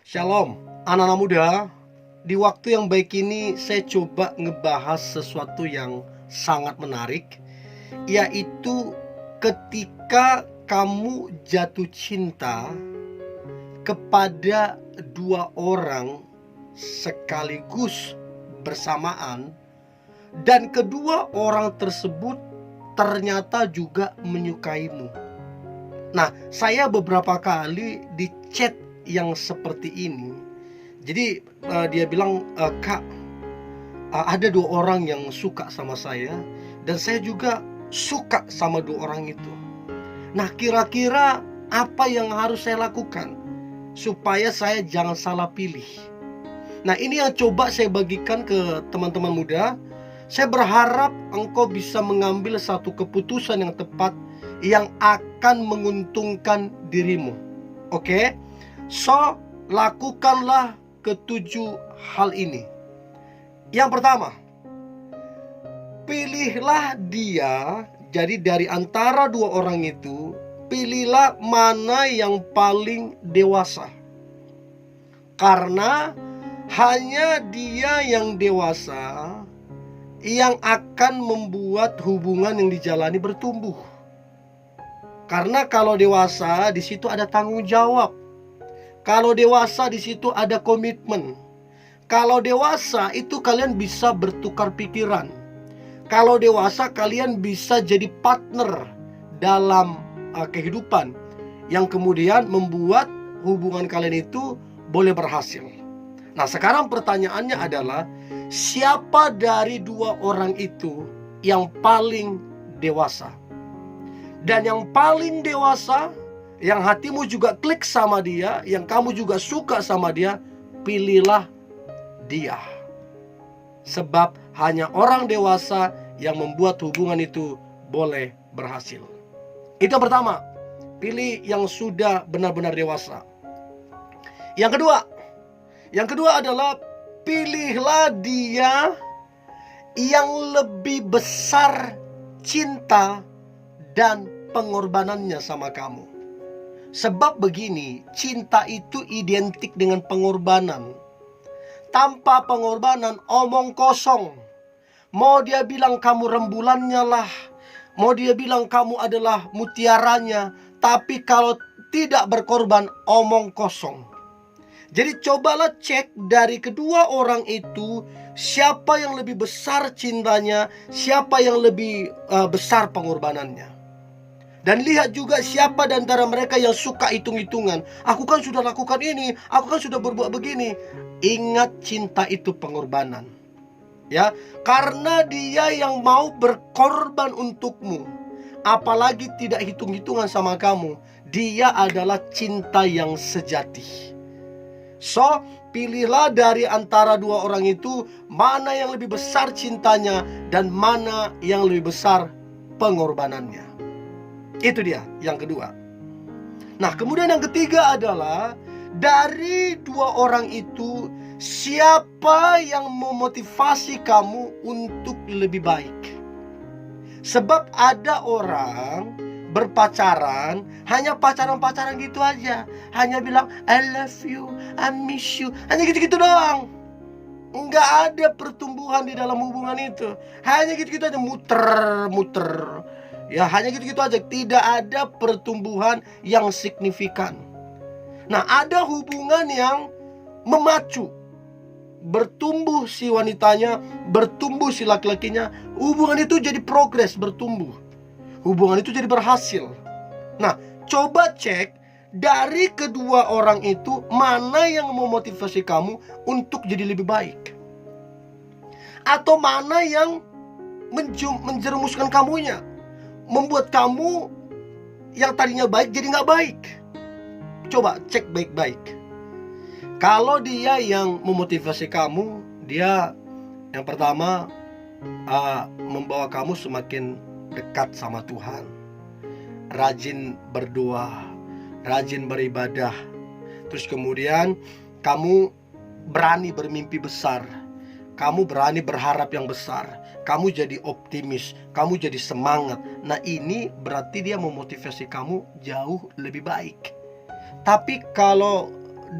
Shalom, anak-anak muda. Di waktu yang baik ini saya coba ngebahas sesuatu yang sangat menarik, yaitu ketika kamu jatuh cinta kepada dua orang sekaligus bersamaan, dan kedua orang tersebut ternyata juga menyukaimu. Nah, saya beberapa kali di chat yang seperti ini. Jadi dia bilang, "Kak, ada dua orang yang suka sama saya, dan saya juga suka sama dua orang itu. Nah, kira-kira apa yang harus saya lakukan supaya saya jangan salah pilih?" Nah, ini yang coba saya bagikan ke teman-teman muda. Saya berharap engkau bisa mengambil satu keputusan yang tepat yang akan menguntungkan dirimu. Oke? So, lakukanlah ketujuh hal ini. Yang pertama, pilihlah dia. Jadi dari antara dua orang itu, pilihlah mana yang paling dewasa. Karena hanya dia yang dewasa yang akan membuat hubungan yang dijalani bertumbuh. Karena kalau dewasa, di situ ada tanggung jawab. Kalau dewasa, di situ ada komitmen. Kalau dewasa, itu kalian bisa bertukar pikiran. Kalau dewasa, kalian bisa jadi partner dalam kehidupan yang kemudian membuat hubungan kalian itu boleh berhasil. Nah, sekarang pertanyaannya adalah, siapa dari dua orang itu yang paling dewasa? Dan yang paling dewasa, yang hatimu juga klik sama dia, yang kamu juga suka sama dia, pilihlah dia. Sebab hanya orang dewasa yang membuat hubungan itu boleh berhasil. Itu yang pertama, pilih yang sudah benar-benar dewasa. Yang kedua adalah pilihlah dia yang lebih besar cinta dan pengorbanannya sama kamu. Sebab begini, cinta itu identik dengan pengorbanan. Tanpa pengorbanan, omong kosong. Mau dia bilang kamu rembulannya lah, mau dia bilang kamu adalah mutiaranya, tapi kalau tidak berkorban, omong kosong. Jadi cobalah cek dari kedua orang itu, siapa yang lebih besar cintanya, siapa yang lebih besar pengorbanannya. Dan lihat juga siapa di antara mereka yang suka hitung-hitungan. Aku kan sudah lakukan ini, aku kan sudah berbuat begini. Ingat, cinta itu pengorbanan. Ya, karena dia yang mau berkorban untukmu, apalagi tidak hitung-hitungan sama kamu, dia adalah cinta yang sejati. So, pilihlah dari antara dua orang itu mana yang lebih besar cintanya dan mana yang lebih besar pengorbanannya. Itu dia yang kedua. Nah, kemudian yang ketiga adalah, dari dua orang itu, siapa yang memotivasi kamu untuk lebih baik? Sebab ada orang berpacaran, hanya pacaran-pacaran gitu aja. Hanya bilang, I love you, I miss you. Hanya gitu-gitu doang. Enggak ada pertumbuhan di dalam hubungan itu. Hanya gitu-gitu aja, muter-muter. Ya, hanya gitu-gitu aja. Tidak ada pertumbuhan yang signifikan. Nah, ada hubungan yang memacu. Bertumbuh si wanitanya, bertumbuh si laki-lakinya. Hubungan itu jadi progres, bertumbuh. Hubungan itu jadi berhasil. Nah, coba cek dari kedua orang itu, mana yang memotivasi kamu untuk jadi lebih baik. Atau mana yang menjerumuskan kamunya, membuat kamu yang tadinya baik jadi nggak baik. Coba cek baik-baik. Kalau dia yang memotivasi kamu, dia yang pertama membawa kamu semakin dekat sama Tuhan, rajin berdoa, rajin beribadah. Terus kemudian kamu berani bermimpi besar, kamu berani berharap yang besar, kamu jadi optimis, kamu jadi semangat. Nah, ini berarti dia memotivasi kamu jauh lebih baik. Tapi kalau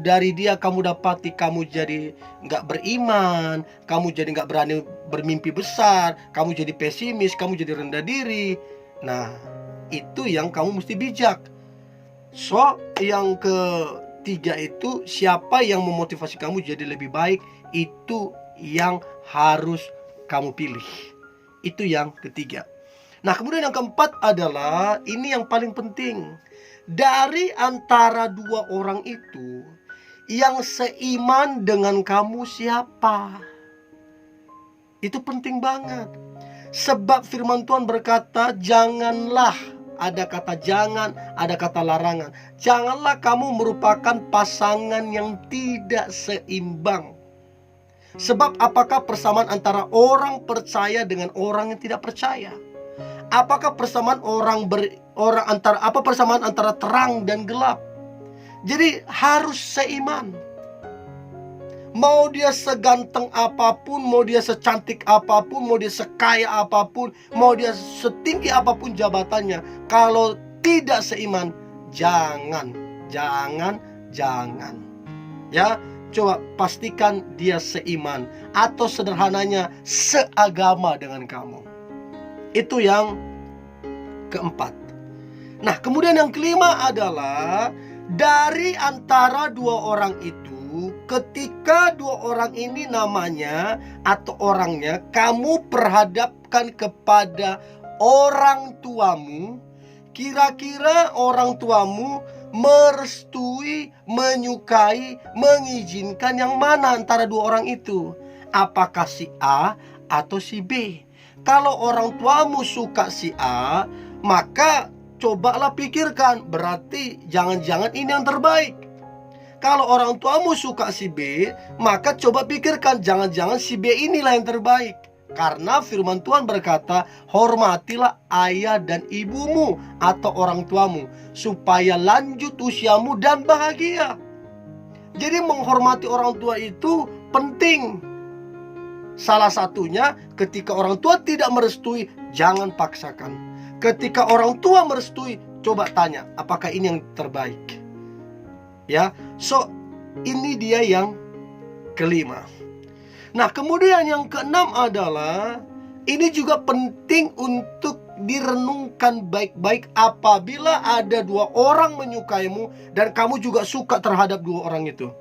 dari dia kamu dapati kamu jadi nggak beriman, kamu jadi nggak berani bermimpi besar, kamu jadi pesimis, kamu jadi rendah diri. Nah, itu yang kamu mesti bijak. So, yang ketiga itu, siapa yang memotivasi kamu jadi lebih baik, itu yang harus kamu pilih. Itu yang ketiga. Nah, kemudian yang keempat adalah, ini yang paling penting. Dari antara dua orang itu, yang seiman dengan kamu siapa? Itu penting banget. Sebab firman Tuhan berkata, janganlah, ada kata jangan, ada kata larangan. Janganlah kamu merupakan pasangan yang tidak seimbang. Sebab apakah persamaan antara orang percaya dengan orang yang tidak percaya? Apakah persamaan persamaan antara terang dan gelap? Jadi harus seiman. Mau dia seganteng apapun, mau dia secantik apapun, mau dia sekaya apapun, mau dia setinggi apapun jabatannya, kalau tidak seiman, jangan. Ya, coba pastikan dia seiman, atau sederhananya seagama dengan kamu. Itu yang keempat. Nah, kemudian yang kelima adalah, dari antara dua orang itu, ketika dua orang ini namanya atau orangnya kamu perhadapkan kepada orang tuamu, kira-kira orang tuamu merestui, menyukai, mengizinkan yang mana antara dua orang itu? Apakah si A atau si B? Kalau orang tuamu suka si A, maka cobalah pikirkan, berarti jangan-jangan ini yang terbaik. Kalau orang tuamu suka si B, maka coba pikirkan, jangan-jangan si B inilah yang terbaik. Karena firman Tuhan berkata, hormatilah ayah dan ibumu atau orang tuamu, supaya lanjut usiamu dan bahagia. Jadi menghormati orang tua itu penting. Salah satunya, ketika orang tua tidak merestui, jangan paksakan. Ketika orang tua merestui, coba tanya, apakah ini yang terbaik? Ya, so ini dia yang kelima. Nah, kemudian yang keenam adalah, ini juga penting untuk direnungkan baik-baik. Apabila ada dua orang menyukaimu dan kamu juga suka terhadap dua orang itu,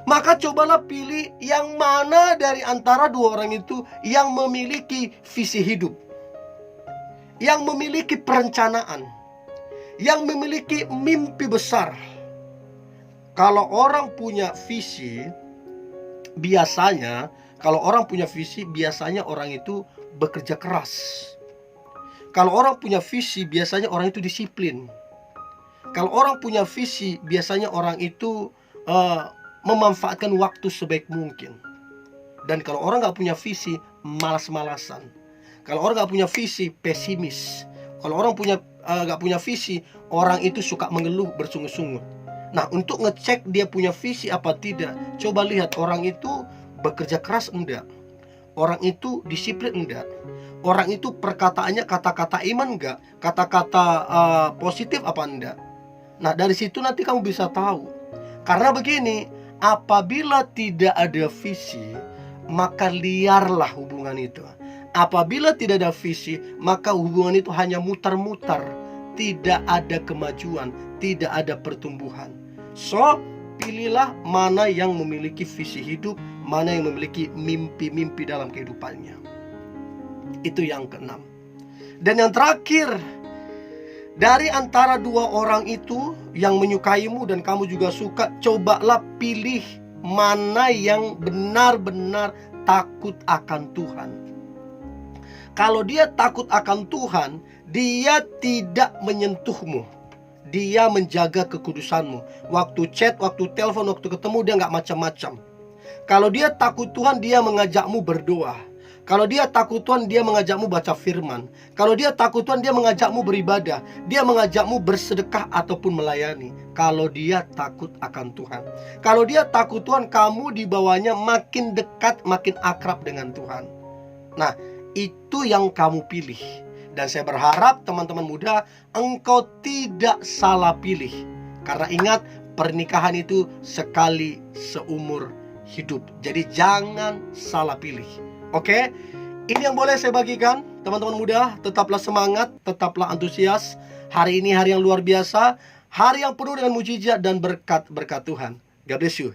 maka cobalah pilih yang mana dari antara dua orang itu yang memiliki visi hidup, yang memiliki perencanaan, yang memiliki mimpi besar. Kalau orang punya visi, biasanya orang itu bekerja keras. Kalau orang punya visi, biasanya orang itu disiplin. Kalau orang punya visi, biasanya orang itu memanfaatkan waktu sebaik mungkin. Dan kalau orang gak punya visi, malas-malasan. Kalau orang gak punya visi, pesimis. Kalau orang gak punya visi, orang itu suka mengeluh bersungut-sungut. Nah, untuk ngecek dia punya visi apa tidak, coba lihat orang itu bekerja keras enggak, orang itu disiplin enggak, orang itu perkataannya kata-kata iman enggak, kata-kata positif apa enggak. Nah, dari situ nanti kamu bisa tahu. Karena begini, apabila tidak ada visi, maka liarlah hubungan itu. Apabila tidak ada visi, maka hubungan itu hanya mutar-mutar, tidak ada kemajuan, tidak ada pertumbuhan. So, pilihlah mana yang memiliki visi hidup, mana yang memiliki mimpi-mimpi dalam kehidupannya. Itu yang keenam. Dan yang terakhir, dari antara dua orang itu yang menyukaimu dan kamu juga suka, cobalah pilih mana yang benar-benar takut akan Tuhan. Kalau dia takut akan Tuhan, dia tidak menyentuhmu, dia menjaga kekudusanmu. Waktu chat, waktu telepon, waktu ketemu, dia gak macam-macam. Kalau dia takut Tuhan, dia mengajakmu berdoa. Kalau dia takut Tuhan, dia mengajakmu baca firman. Kalau dia takut Tuhan, dia mengajakmu beribadah. Dia mengajakmu bersedekah ataupun melayani. Kalau dia takut akan Tuhan. Kalau dia takut Tuhan, kamu dibawanya makin dekat, makin akrab dengan Tuhan. Nah, itu yang kamu pilih. Dan saya berharap teman-teman muda, engkau tidak salah pilih. Karena ingat, pernikahan itu sekali seumur hidup. Jadi jangan salah pilih. Oke? Ini yang boleh saya bagikan. Teman-teman muda, tetaplah semangat, tetaplah antusias. Hari ini hari yang luar biasa, hari yang penuh dengan mujizat dan berkat-berkat Tuhan. God bless you.